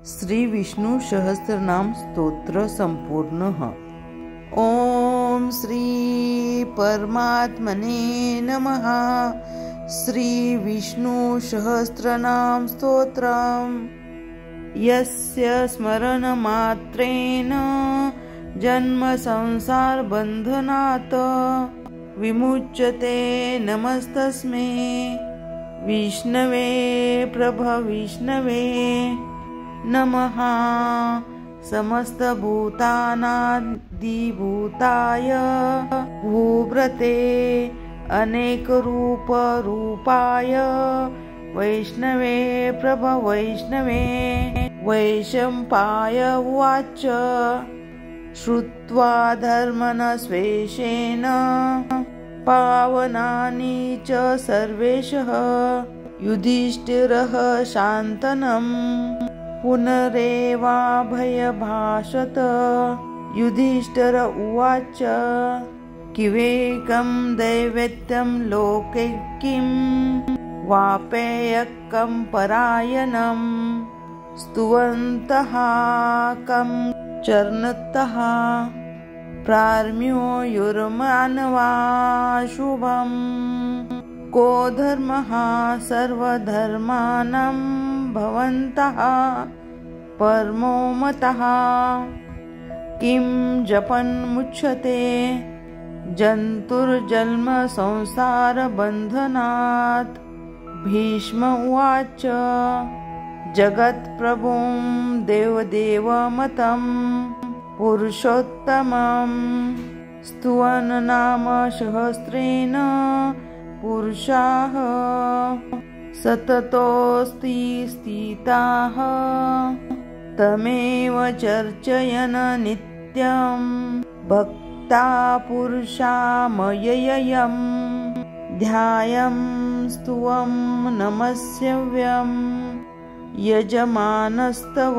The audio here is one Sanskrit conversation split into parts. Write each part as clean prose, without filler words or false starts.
श्री विष्णु सहस्रनाम स्तोत्र संपूर्णः। ओम श्री परमात्मने नमः। श्री विष्णु सहस्रनाम स्तोत्रम् यस्य स्मरण मात्रेण जन्म संसार बंधनात् विमुच्यते नमस्तस्मै विष्णवे प्रभविष्णवे नमः। समस्तभूतानादिभूताय भूव्रते अनेकरूपरूपाय वैष्णवे प्रभवैष्णवे वैशंपाय उवाच। श्रुत्वा धर्मनस्वेशेन पावनानि च सर्वेशः युधिष्ठिरः शान्तनम् पुनरेवाभयभाषत। युधिष्ठिर उवाच किवेकं दैवेत्यं लोके किं वापेयकं परायणं स्तुवन्तः कं चरणतः प्रार्म्यो युर्मानवा शुभं। को धर्मः सर्वधर्माणां भवन्तः परमो मतः किं जपन् मुच्यते जन्तुर्जन्म संसार बन्धनात्। भीष्म उवाच जगत्प्रभुं देवदेवमतं पुरुषोत्तमं स्तुवन् नाम सहस्रेण पुरुषाः सततोऽस्ति स्थिताः तमेव चर्चयन् नित्यं भक्ता पुरुषामययं ध्यायं स्तुवं नमस्यव्यं यजमानस्तव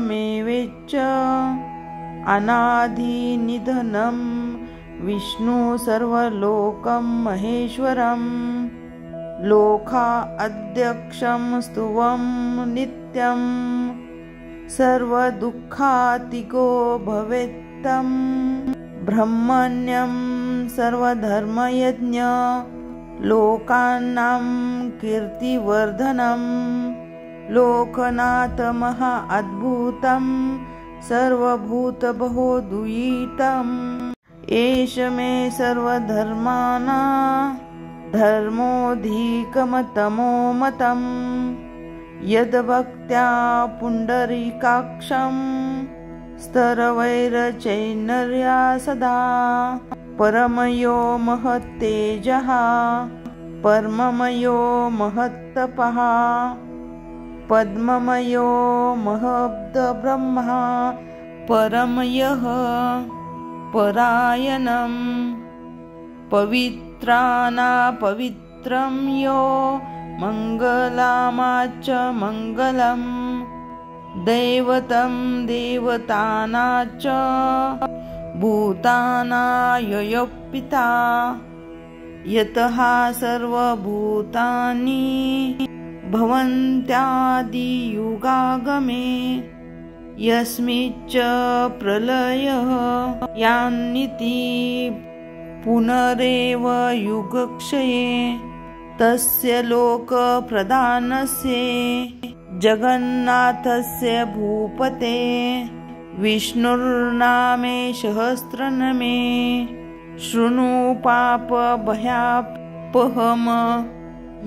मे वेच्च अनादिनिधनं विष्णु सर्वलोकं महेश्वरं लोका अध्यक्षं स्तुवं नित्यं सर्वदुःखातिको भवेत्तं ब्रह्मण्यं सर्वधर्मयज्ञ लोकानां कीर्तिवर्धनं लोकनाथ महा अद्भुतं सर्वभूतबहोदुयितं एष मे सर्वधर्माणां धर्मोऽधिकमतमो मतं यद्भक्त्या पुण्डरीकाक्षं स्तरवैरचैनर्या सदा परमयो महत्तेजः परममयो महत्तपः पद्ममयो महद्ब्रह्मा परमयः परायणं पवित्रानापवित्रं यो मङ्गलामाच मङ्गलं दैवतं देवतानाच भूतानाययो पिता यतः सर्वभूतानि भवन्त्यादियुगागमे यस्मिच्च प्रलयः यान्निति पुनरेव युगक्षये तस्य लोकप्रधानस्य जगन्नाथस्य भूपते विष्णुर्नामे सहस्रनामे शृणु पापभयापहम्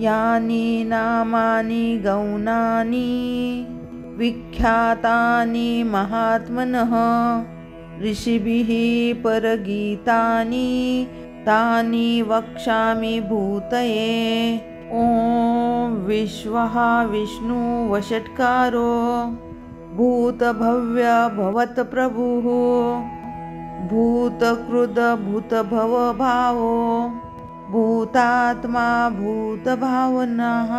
यानि नामानि गौणानि विख्यातानि महात्मनः ऋषिभिः परगीतानि तानि वक्ष्यामि भूतये। ॐ विश्वः विष्णु वषट्कारो भूतभव्य भवत्प्रभुः भूतकृद भूतभवभावो भूतात्मा भूतभावनः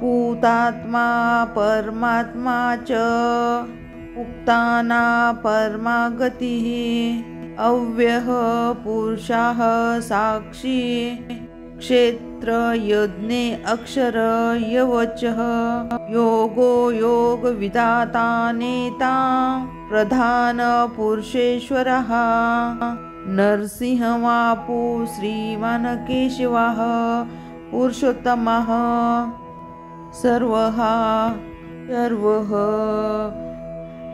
भूतात्मा परमात्मा च उक्ताना परमागतिः अव्ययः पुरुषः साक्षी क्षेत्र यज्ञे अक्षर यवचः योगो योग विधाता नेता प्रधान पुरुषेश्वरः नरसिंहवापु श्रीमान केशवः पुरुषोत्तमः सर्वः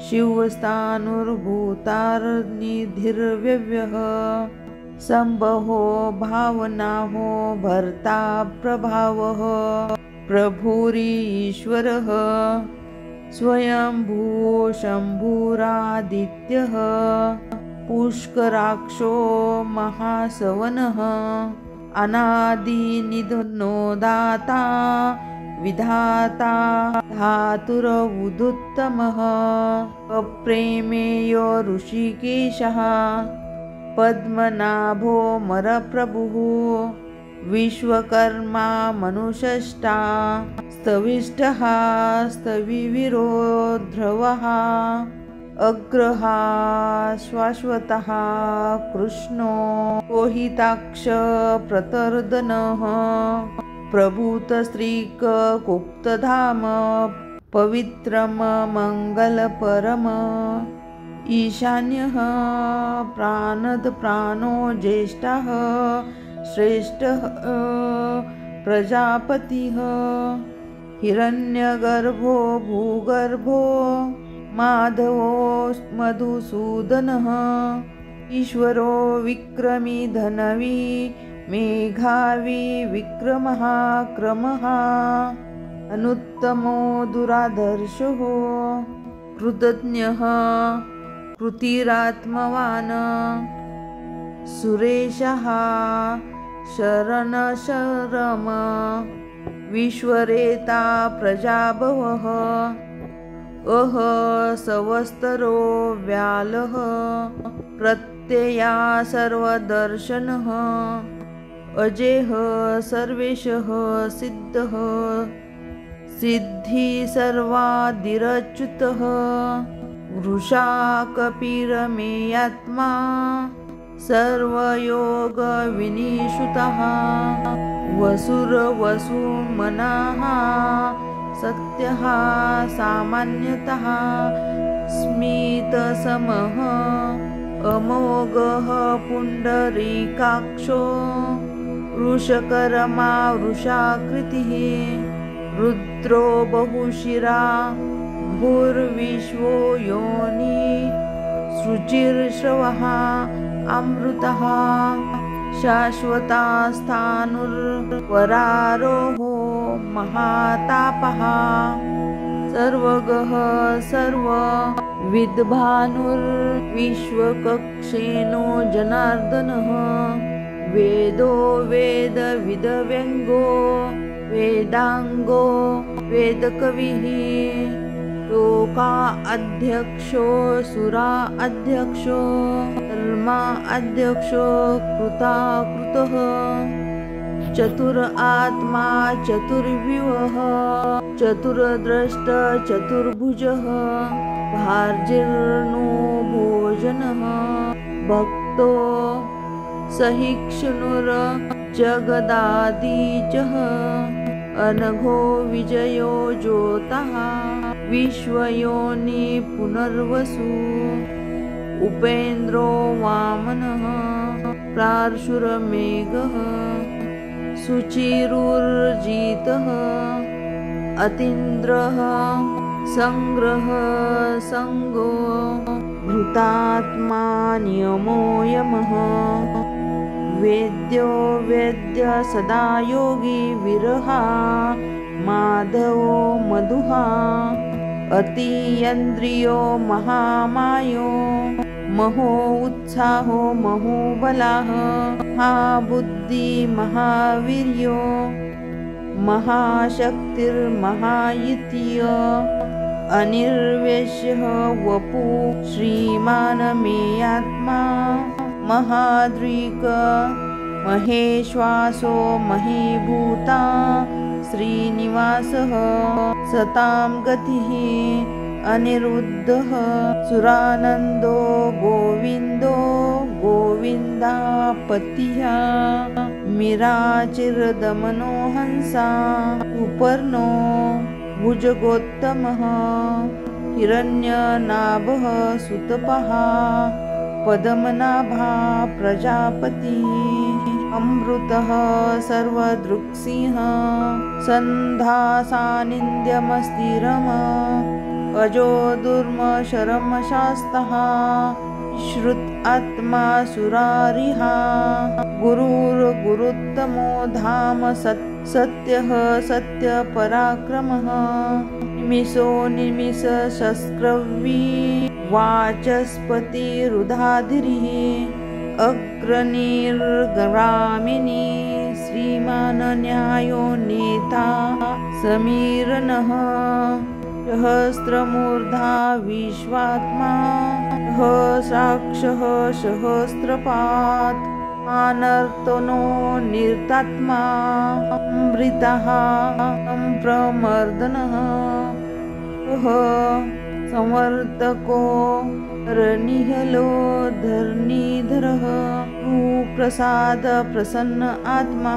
शिवस्थानुर्भूतार्निधिर्व्यव्यः संभवो भावनाहो भर्ता प्रभावः प्रभुरीश्वरः स्वयंभू शम्भुरादित्यः पुष्कराक्षो महासवनः अनादिनिधनो दाता विधाता धातुरवुदुत्तमः अप्रेमेयो ऋषिकेशः पद्मनाभो मरप्रभुः विश्वकर्मा मनुष्यष्टा स्तविष्टः स्तविवीरो ध्रुवः अग्रहा शाश्वतः कृष्णो कोहिताक्ष प्रतर्दनः प्रभूतस्त्रीकुप्तधाम पवित्रम मंगलपरम ईशान्यः प्राणो ज्येष्ठः श्रेष्ठः प्रजापतिः हिरण्यगर्भो भूगर्भो माधवो मधुसूदनः ईश्वरो विक्रमी धनवी मेघावी विक्रमः क्रमः अनुत्तमो दुरादर्शो कृतज्ञः कृतिरात्मवान् सुरेशः शरणशरम विश्वरेता प्रजाभवः अह सवस्तरो व्यालः प्रत्यया सर्वदर्शनः अजेह सर्वेशः सिद्धः सिद्धि सर्वादिरच्युतः वृषा कपिरमेयात्मा सर्वयोग विनिषुतः वसुरवसुमनः सत्यः सामान्यतः स्मितसमः अमोघः पुण्डरीकाक्षो वृषकर्मा वृषाकृतिः रुद्रो बहुशिरा भूर्विश्वो योनि शुचिर्श्रवः अमृतः शाश्वतास्थाणुर्वरारोहो महातापः सर्वगः सर्वविद्भानुर्विश्वकक्षेनो जनार्दनः वेदो वेदविदव्यङ्गो वेदांगो वेदकविः लोका अध्यक्षो सुरा अध्यक्षो धर्मा अध्यक्षो कृताकृतः चतुर आत्मा चतुर्व्यूहः चतुर्द्रष्ट चतुर्भुजः भार्जिर्नो भोजनः भक्तो सहिष्णुर जगदादिजः अनघो विजयो ज्योतः विश्वयोनि पुनर्वसु उपेन्द्रो वामनः प्रार्शुरमेघः सुचिरुर्जितः अतीन्द्रः संग्रह संगो भृतात्मा नियमो यमः वेद्यो वेद्य सदा योगी विरहा माधवो मधुहा अतीन्द्रियो महामायो महो उत्साहो महोबलः महाबुद्धि महावीर्यो महाशक्तिर्महायित्य अनिर्वेश्यः वपु श्रीमान मे आत्मा महाद्रिक महेश्वासो महीभूता श्रीनिवासः सतां गतिः अनिरुद्धः सुरानन्दो गोविन्दो गोविन्दापतिः तिमिराचिरदमनो हंसा सुपर्णो भुजगोत्तमः हिरण्यनाभः सुतपः पद्मनाभा प्रजापति अमृतः सर्वदृक्सिंह सन्धासानिन्द्यमस्थिरम् अजो दुर्मशरमशास्तः श्रुत आत्मा सुरारिहा गुरुर्गुरुत्तमो धाम सत्यः सत्यपराक्रमः निमिषो निमिषशस्त्रवी वाचस्पतिरुधाधिरिः अग्रणीर्ग्रामिणी श्रीमान् न्यायो नेता समीरणः सहस्रमूर्धा विश्वात्मा साक्षः सहस्रपात् अनर्तनो निर्तात्मा अमृतः प्रमर्दनः समर्तको रनिहलो धरणीधरः सुप्रसाद प्रसन्न आत्मा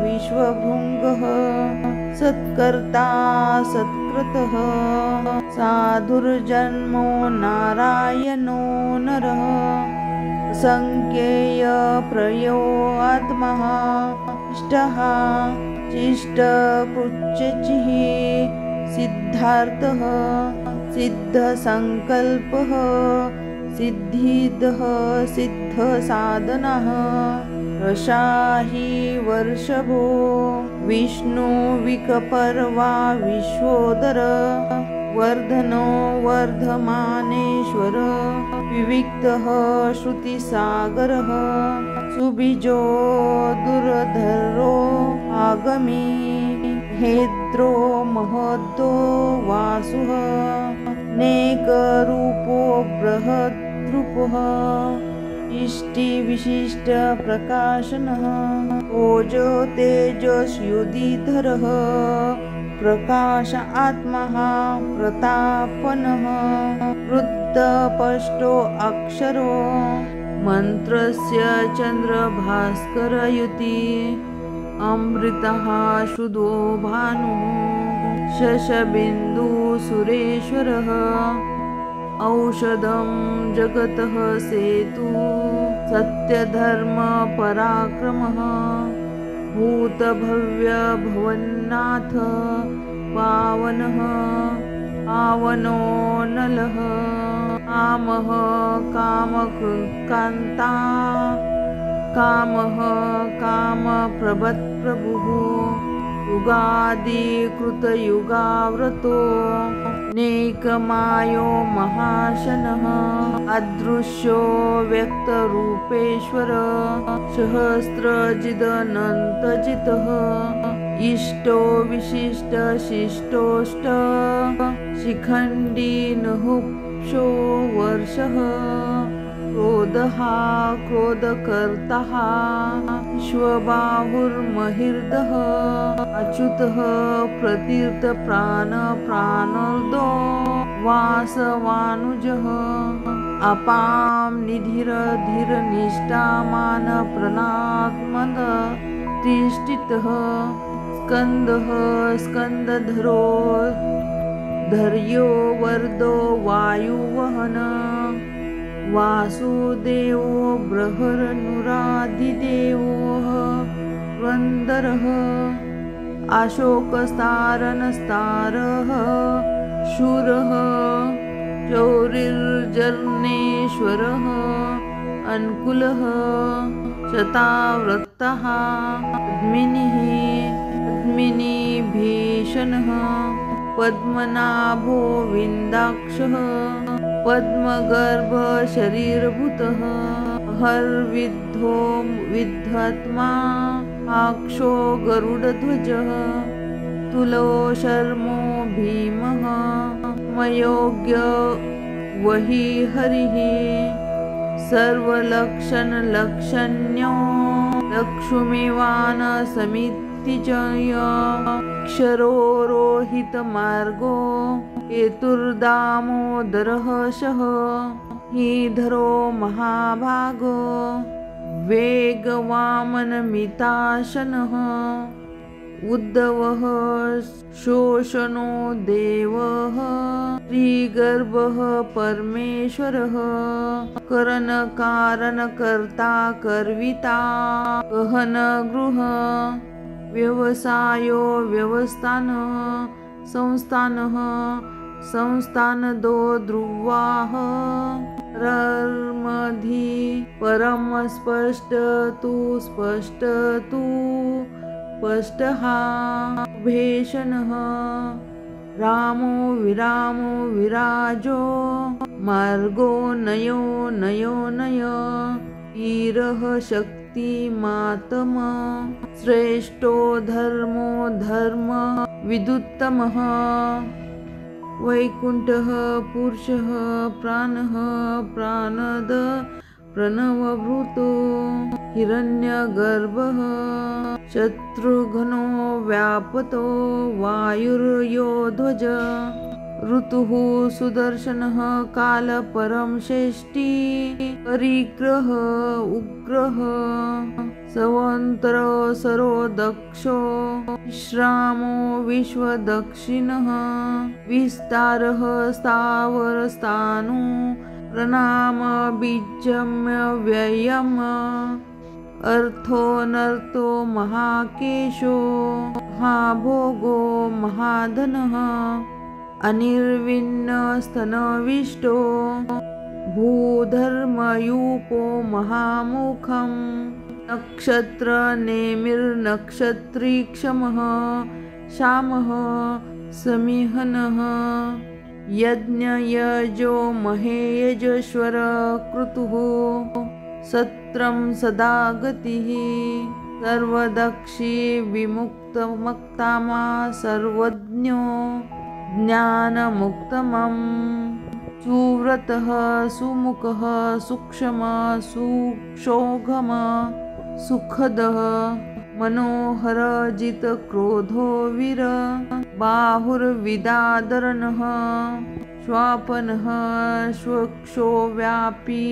विश्वभृङ्गः सत्कर्ता सत्कृतः साधुर्जन्मो नारायणो नरः संज्ञेय प्रयो आत्मा इष्टः चिष्टकृच्यचिः सिद्धार्थः सिद्धसंकल्पः सिद्धिदः सिद्धसाधनः रशाहि वर्षभो विष्णु विकपर्वा विश्वोदर वर्धनो वर्धमानेश्वर विविक्तः श्रुतिसागरः सुबीजो दुर्धरो आगमी हेद्रो महद्दो वासुः नेकरूपो बृहद्रूपः इष्टिविशिष्ट प्रकाशनः ओजो तेजस्युदिधरः प्रकाश आत्मा प्रतापनः वृद्धपष्टो अक्षरो मंत्रस्य चंद्रभास्करयुति अमृतः शुद्धो भानुः शशबिन्दु सुरेश्वरः औषधं जगतः सेतु सत्यधर्म पराक्रमः भूतभव्य भवन्नाथ पावनः पावनो नलः कामः कामकृत्कान्ता कामः कामप्रभत्प्रभुः युगादिकृतयुगाव्रतो नेकमायो महाशनः अदृश्यो व्यक्तरूपेश्वर सहस्रजिदनन्तजितः इष्टो विशिष्ट शिष्टोष्ट शिखण्डी नहुक्षो वर्षः क्रोधः क्रोधकर्तः विश्वबाहुर्महिर्दः अच्युतः प्रतीर्थप्राणप्राणोदो वासवानुजः अपां निधिरधिरनिष्ठामान प्रणात्मद तिष्ठितः स्कन्दः स्कन्दधरो धैर्यो वर्धो वायुवहन वासुदेवो बृहन्नुरादिदेवः वन्दरः अशोकस्तारणस्तारः शूरः चौरिर्जर्नेश्वरः अनुकूलः शतावृत्तः पद्मिनीभीषणः पद्मनाभो विन्दाक्षः पद्मगर्भ शरीरभूतः हर्विद्धो विद्धात्मा आक्षो गरुडध्वजः तुलो शर्मो भीमः मयोग्य वही हरिः सर्वलक्षणलक्षण्यो लक्ष्मीवान् समितिजय क्षरो रोहितमार्गो हेतुर्दामोदरः शः हीधरो महाभागो वेगवामनमिताशनः उद्धवः शोषणो देवः श्रीगर्भः परमेश्वरः करणकारणकर्ता कर्विता गहनगृह व्यवसायो व्यवस्थानः संस्थानः संस्थानदो ध्रुवाः रर्मधि परम स्पष्टतु स्पष्टतु स्पष्टः भेषणः रामो विरामो विराजो मार्गो नयो नयो नय ईरः शक्तिमातम श्रेष्ठो धर्मो धर्म विदुत्तमः वैकुण्ठः पुरुषः प्राणः प्राणद प्रणवभूतो हिरण्यगर्भः शत्रुघ्नो व्यापतो वायुर्योध्वज ऋतुः सुदर्शनः कालपरं षष्ठी परिग्रह उग्रः सवन्तरसरो दक्षो विश्रामो विश्वदक्षिणः विस्तारः स्थावरस्थाणु प्रणाम बीजम्य व्ययम् अर्थोऽनर्थो महाकेशो महाभोगो महाधनः अनिर्विण्णस्तनविष्टो भूधर्मयूपो महामुखं नक्षत्रनेमिर्नक्षत्रीक्षमः श्यामः समिहनः यज्ञयजो महेयजश्वर क्रतुः सत्रं सदा गतिः सर्वदक्षी विमुक्तमक्तामा सर्वज्ञो ज्ञानमुक्तमं सुव्रतः सुमुखः सूक्ष्मः सुक्षोघमः सुखदः मनोहर जितक्रोधो वीर बाहुर्विदादरनः स्वापनः स्वक्षो व्यापी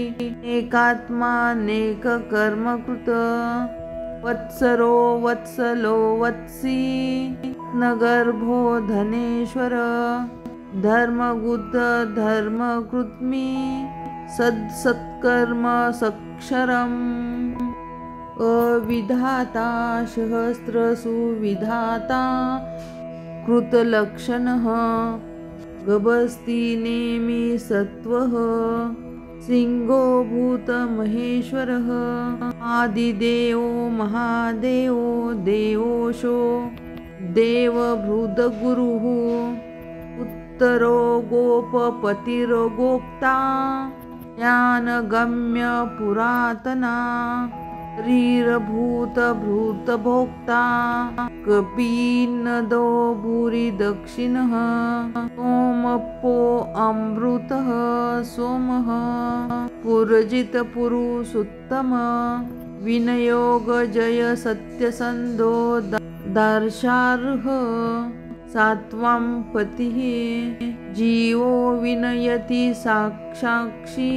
एकात्मानेककर्मकृत वत्सरो वत्सलो वत्सी नगर्भो धनेश्वर धर्मगुद धर्मकृत्मि सत्कर्म सक्षरम् अविधाता सहस्रसुविधाता कृतलक्षणः गभस्ति नेमि सत्वः सिंहो भूतमहेश्वरः आदिदेवो महादेवो देवोशो देवभृतगुरुः उत्तरो गोपपतिरो गोप्ता ज्ञानगम्य पुरातना रीरभूतभूतभोक्ता कपीनदो भूरि दक्षिणः सोमप्पो अमृतः सोमः पुरजितपुरुषोत्तम विनयोगजय सत्यसन्धो दार्शार्ह सात्वं पतिः जीवो विनयति साक्षाक्षी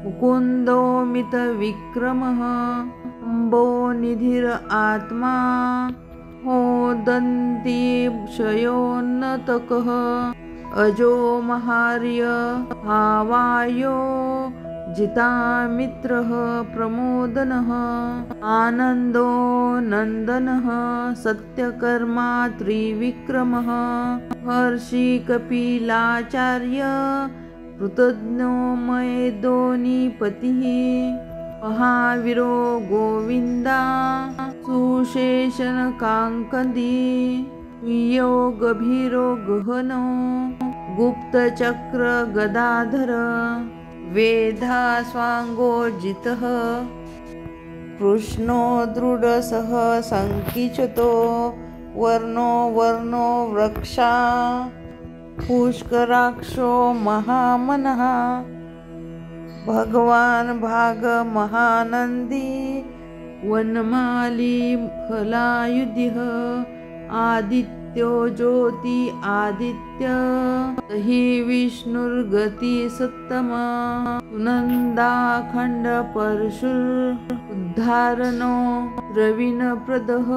मुकुन्दो मितविक्रमः अम्बो निधिर आत्मा होदन्ति क्षयोन्नतकः अजो महार्य भावायो जितामित्रः प्रमोदनः आनन्दो नन्दनः सत्यकर्मा त्रिविक्रमः हर्षि कपिलाचार्य कृतज्ञो मयदोनिपतिः महावीरो गोविन्दा सुशेषनकाङ्कदी प्रियो गभीरो गहनो गुप्तचक्र गदाधर वेधा स्वांगोजितः कृष्णो दृढसः संकीचतो वर्णो वर्णो वृक्षा पुष्कराक्षो महामनः भगवान् भाग महानंदी वनमाली फलायुधिः आदित्य नित्यो ज्योति आदित्य हि विष्णुर्गति सत्तमा सुनन्दाखण्ड परशुर उद्धारणो द्रविण प्रदः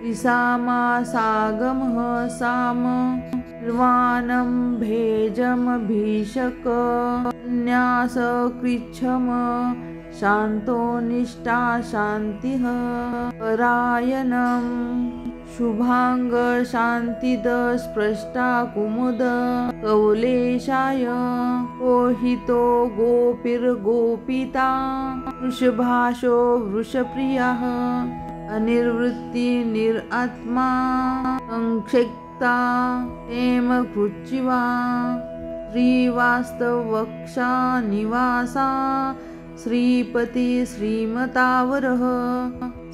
त्रिसामासागमः साम निर्वाणं भेजमभीषक न्यास कृच्छम शान्तो निष्ठा शान्तिः परायणं शुभांग शान्तिद स्पृष्टा कुमुद कौलेशाय कोहितो गोपिर्गोपिता वृषभाशो वृषप्रियः अनिर्वृत्ति निरात्मा संक्षिप्ता हेम कृच्चिवा श्रीवास्तवक्षा निवासा श्रीपति श्रीमतावरः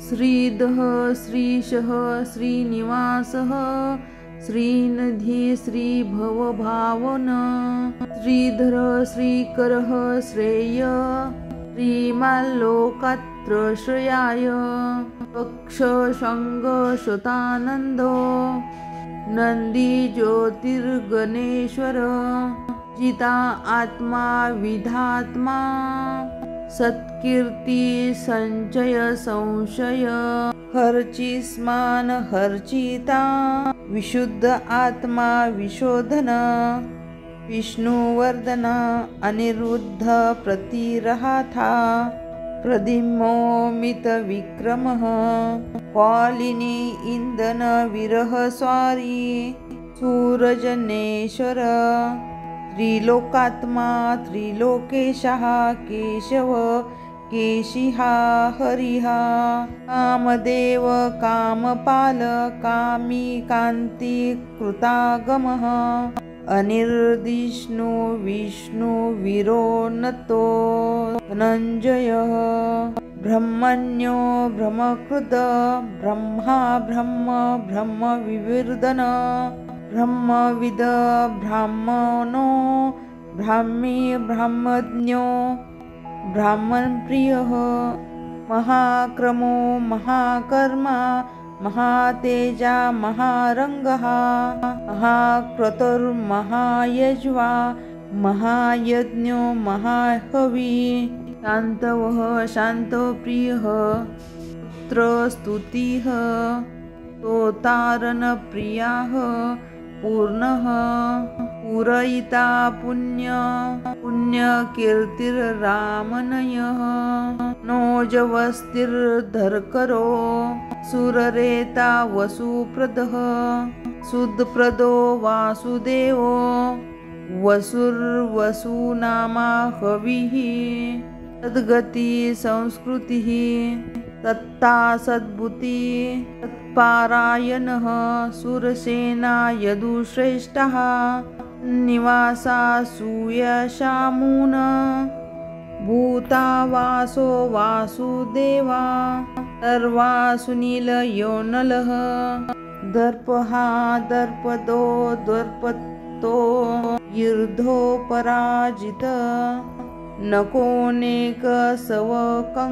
श्रीधः श्रीशः श्रीनिवासः श्रीनिधि श्रीभवभावन श्रीधर श्रीकरः श्रेय श्रीमाल्लोकत्रश्रयाय पक्षशङ्गशतानन्दो नन्दी ज्योतिर्गणेश्वर जिता आत्मा विधात्मा सत्कीर्ति संचय संशय हर्चिस्मान हर्चिता विशुद्ध आत्मा विशोधन विष्णुवर्धन अनिरुद्ध प्रतिरहाथा प्रदिमोमित विक्रमः पालिनी इंदन विरह स्वारी सूरजनेश्वर त्रिलोकात्मा त्रिलोकेशः केशव केशिहा हरिहा कामदेव कामपाल कामी कान्ति कृतागमः अनिर्दिष्णु विष्णु विरोन्नतो धनञ्जयः ब्रह्मण्यो ब्रह्मकृत ब्रह्मा ब्रह्म ब्रह्म विवर्धन ब्रह्मविद ब्राह्मणो ब्राह्मी ब्रह्मज्ञो ब्राह्मणप्रियः महाक्रमो महाकर्मा महातेजा महारंगः महाक्रतुर्महायज्वा महायज्ञो महाहवी शान्तवः शान्तप्रियः पुत्रस्तुतिः स्तोतारणप्रियः पूर्णः पूरयिता पुण्यकीर्तिर्रामनयः नोजवस्तिर्धरकरो सुररेता वसुप्रदः सुदप्रदो वासुदेवो वसुर्वसुनामा हविः तद्गति संस्कृतिः तत्ता सद्बुद्धि तत्पारायणः सुरसेना यदुश्रेष्ठः निवासा सूयशामून भूतावासो वासुदेवा सर्वासुनीलयोनलः दर्पहा दर्पदो दर्पतो युर्धो पराजित नकोनेक सवकंकिनयन्ति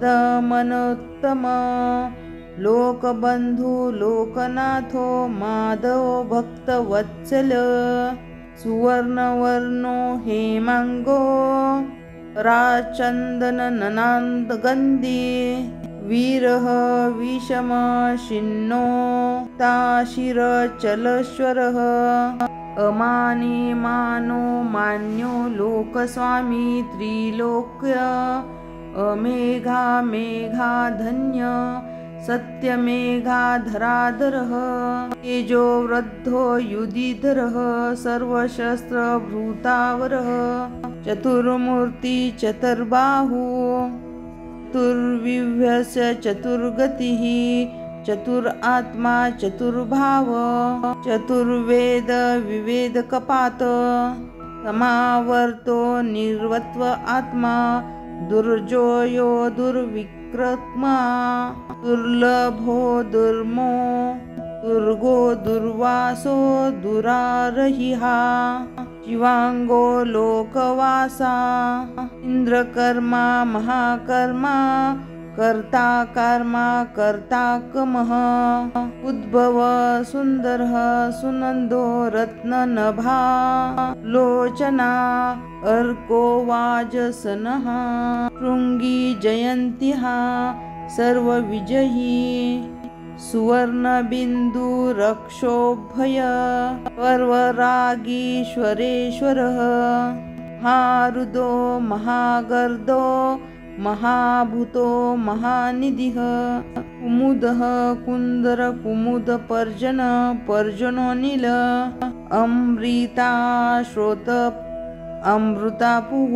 दमनोत्तम लोकबंधु लोकनाथो माधव भक्तवत्सल सुवर्णवर्णो हेमांगो राचंदन ननांदगंधी वीरः विषम शिन्नो ताशिरचलश्वरः अमानी मानो मान्यो लोकस्वामी त्रिलोक्य अमेघा मेघा धन्य सत्यमेघाधराधरः तेजो वृद्धो युधिधरः सर्वशस्त्रभृतावरः चतुर्मूर्ति चतुर्बाहु चतुर्विभ्यस्य चतुर्गतिः चतुरात्मा चतुर्भाव चतुर्वेद विवेद कपात समावर्तो निर्वत्व आत्मा दुर्जोयो दुर्विक्रत्मा दुर्लभो दुर्मो दुर्गो दुर्वासो दुरारहिहा शिवांगो लोकवासा इंद्रकर्मा महाकर्मा कर्ता कर्मा कर्ता कमः उद्भव सुन्दरः सुनन्दो रत्ननभा लोचना अर्को वाजसनः शृङ्गी जयन्तिः सर्वविजयी सुवर्णबिन्दुरक्षोभय पर्वरागीश्वरेश्वरः महारुदो महागर्दो महाभूतो महानिधिः कुमुदः कुन्दर कुमुदपर्जन पर्जनोऽनिल अमृताश्रोत अमृतापुः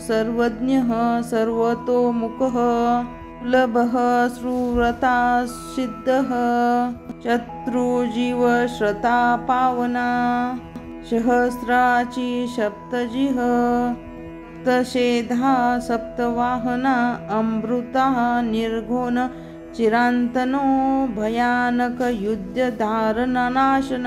सर्वज्ञः सर्वतोमुखः सुलभः सुव्रतासिद्धः शत्रुजीवश्रता पावना सहस्राची सप्तजिः सप्तशेधा सप्तवाहना अमृतः निर्घोण चिरान्तनो भयानक युद्धधारणनाशन